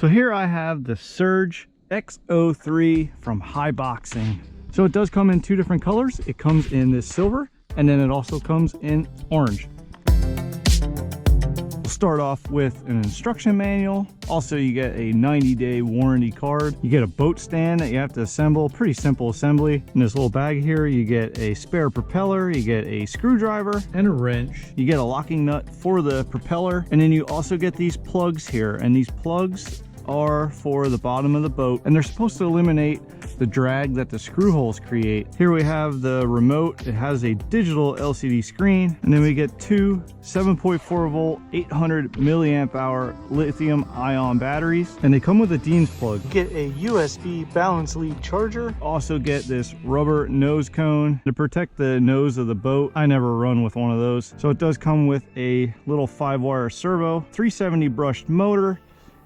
So here I have the Surge X03 from Haiboxing. So it does come in two different colors. It comes in this silver, and then it also comes in orange. We'll start off with an instruction manual. Also, you get a 90-day warranty card. You get a boat stand that you have to assemble. Pretty simple assembly. In this little bag here, you get a spare propeller, you get a screwdriver and a wrench. You get a locking nut for the propeller, and then you also get these plugs here, and these plugs are for the bottom of the boat, and they're supposed to eliminate the drag that the screw holes create. Here we have the remote. It has a digital LCD screen, and then we get two 7.4 volt 800 milliamp hour lithium ion batteries, and they come with a Dean's plug. You get a USB balance lead charger. Also get this rubber nose cone to protect the nose of the boat. I never run with one of those. So it does come with a little 5-wire servo, 370 brushed motor,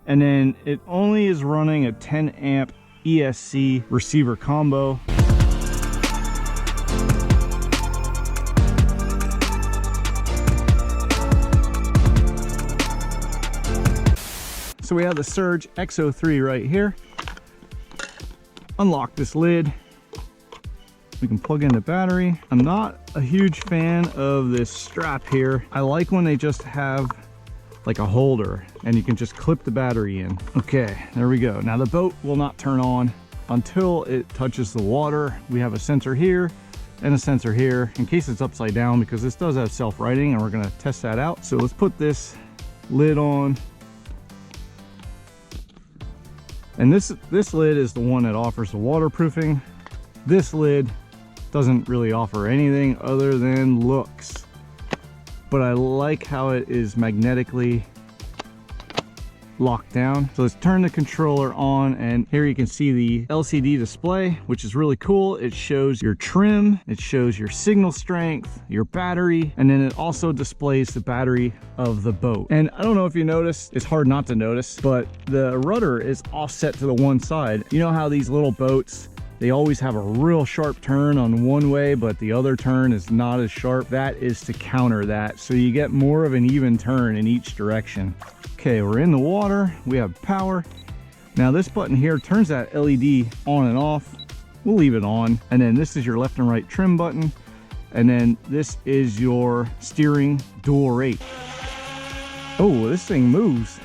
and then it only is running a 10 amp ESC receiver combo. So we have the Surge X03 right here. Unlock this lid. We can plug in the battery. I'm not a huge fan of this strap here. I like when they just have like a holder and you can just clip the battery in. Okay, there we go. Now the boat will not turn on until it touches the water. We have a sensor here and a sensor here in case it's upside down, because this does have self-righting, and we're gonna test that out. So let's put this lid on. And this lid is the one that offers the waterproofing. This lid doesn't really offer anything other than looks. But I like how it is magnetically locked down. So let's turn the controller on, and here you can see the LCD display, which is really cool. It shows your trim, it shows your signal strength, your battery, and then it also displays the battery of the boat. And I don't know if you noticed, it's hard not to notice, but the rudder is offset to the one side. You know how these little boats, they always have a real sharp turn on one way, but the other turn is not as sharp? That is to counter that, so you get more of an even turn in each direction. Okay, we're in the water, we have power. Now this button here turns that LED on and off. We'll leave it on. And then this is your left and right trim button. And then this is your steering dual rate. Oh, this thing moves.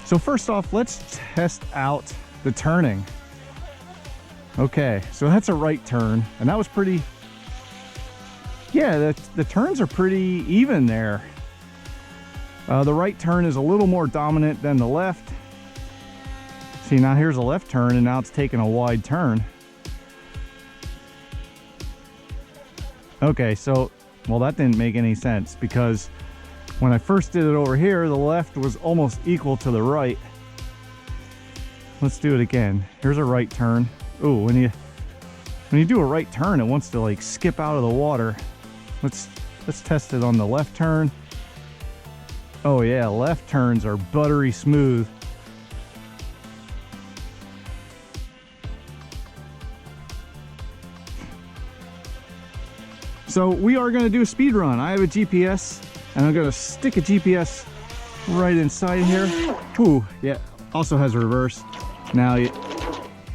So first off, let's test out the turning. Okay, so that's a right turn, and that was pretty, yeah, the turns are pretty even there. The right turn is a little more dominant than the left. See, now here's a left turn, and now it's taking a wide turn. Okay, so, well, that didn't make any sense, because when I first did it over here, the left was almost equal to the right. Let's do it again. Here's a right turn. Oh, when you do a right turn, it wants to like skip out of the water. Let's test it on the left turn. Oh yeah, left turns are buttery smooth. So we are going to do a speed run. I have a GPS, and I'm going to stick a GPS right inside here. Ooh, yeah, also has reverse. Now,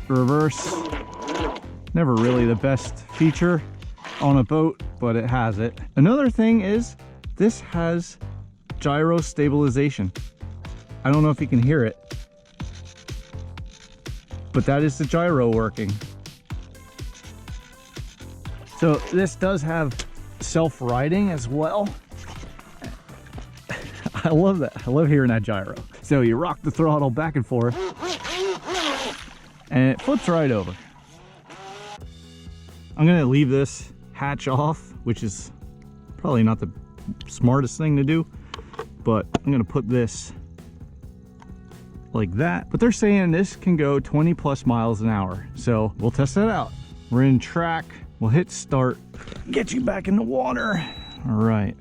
reverse, never really the best feature on a boat, but it has it. Another thing is this has gyro stabilization. I don't know if you can hear it, but that is the gyro working. So this does have self-righting as well. I love that. I love hearing that gyro. So you rock the throttle back and forth, and it flips right over. I'm gonna leave this hatch off, which is probably not the smartest thing to do, but I'm gonna put this like that. But they're saying this can go 20 plus miles an hour, so we'll test that out. We're in track, we'll hit start, get you back in the water. All right.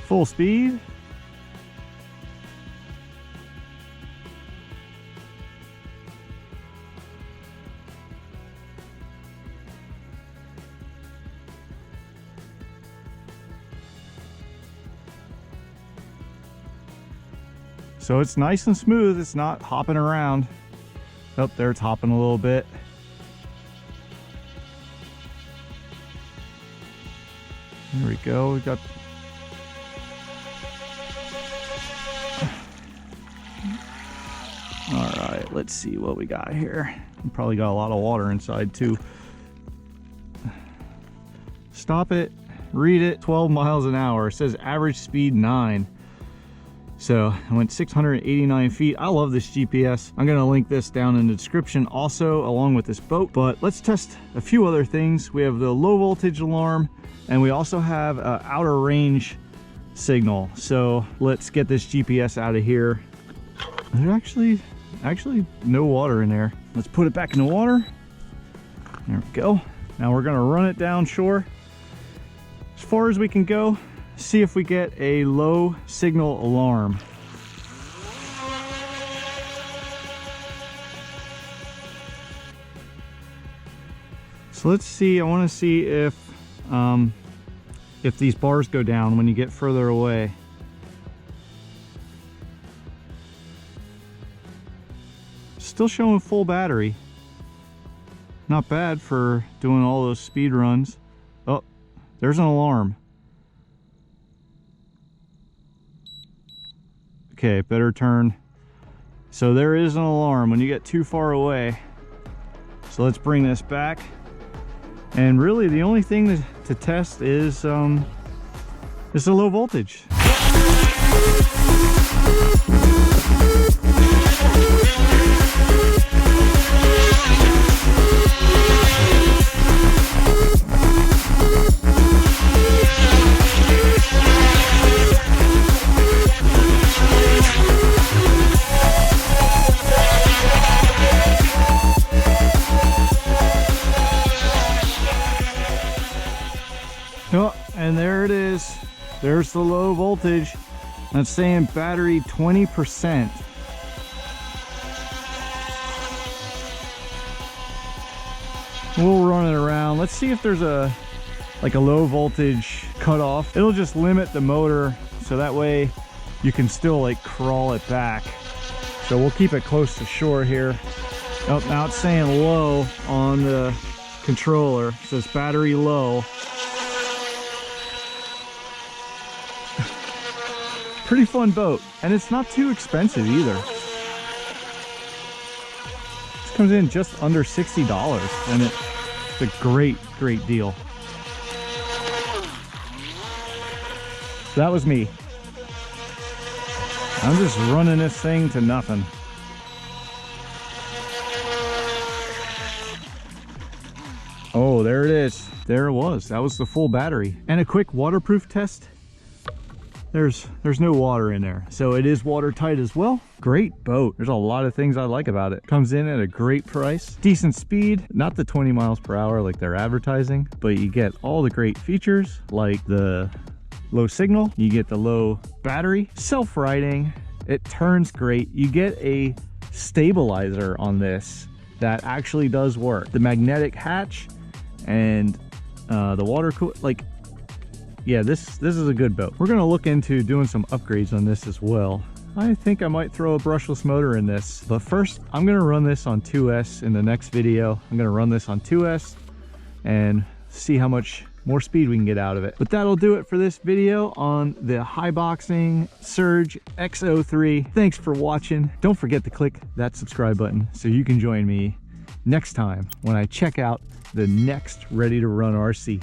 Full speed. So it's nice and smooth. It's not hopping around. Oh, there it's hopping a little bit. There we go. We got. All right, let's see what we got here. We probably got a lot of water inside too. Stop it, read it, 12 miles an hour. It says average speed 9. So I went 689 feet. I love this GPS. I'm gonna link this down in the description also, along with this boat. But let's test a few other things. We have the low voltage alarm, and we also have an outer range signal. So let's get this GPS out of here. There's actually no water in there. Let's put it back in the water. There we go. Now we're gonna run it down shore as far as we can go, see if we get a low signal alarm. So let's see, I wanna see if these bars go down when you get further away. Still showing full battery. Not bad for doing all those speed runs. Oh, there's an alarm. Okay, better turn. So there is an alarm when you get too far away. So let's bring this back. And really the only thing to test is the low voltage. Oh, and there it is. There's the low voltage. That's saying battery 20%. We'll run it around. Let's see if there's a low voltage cutoff. It'll just limit the motor so that way you can still like crawl it back. So we'll keep it close to shore here. Oh, now it's saying low on the controller. It says battery low. Pretty fun boat, and it's not too expensive either. This comes in just under $60, and it's a great deal. So that was me. I'm just running this thing to nothing. Oh, there it is. There it was. That was the full battery. And a quick waterproof test. There's no water in there, so it is watertight as well. Great boat. There's a lot of things I like about it. Comes in at a great price, decent speed, not the 20 miles per hour like they're advertising, but you get all the great features like the low signal, you get the low battery, self-riding, it turns great. You get a stabilizer on this that actually does work. The magnetic hatch and the water cool, like, yeah, this is a good boat. We're gonna look into doing some upgrades on this as well. I think I might throw a brushless motor in this, but first I'm gonna run this on 2S in the next video. I'm gonna run this on 2S and see how much more speed we can get out of it. But that'll do it for this video on the Haiboxing Surge X03. Thanks for watching. Don't forget to click that subscribe button so you can join me next time when I check out the next ready to run RC.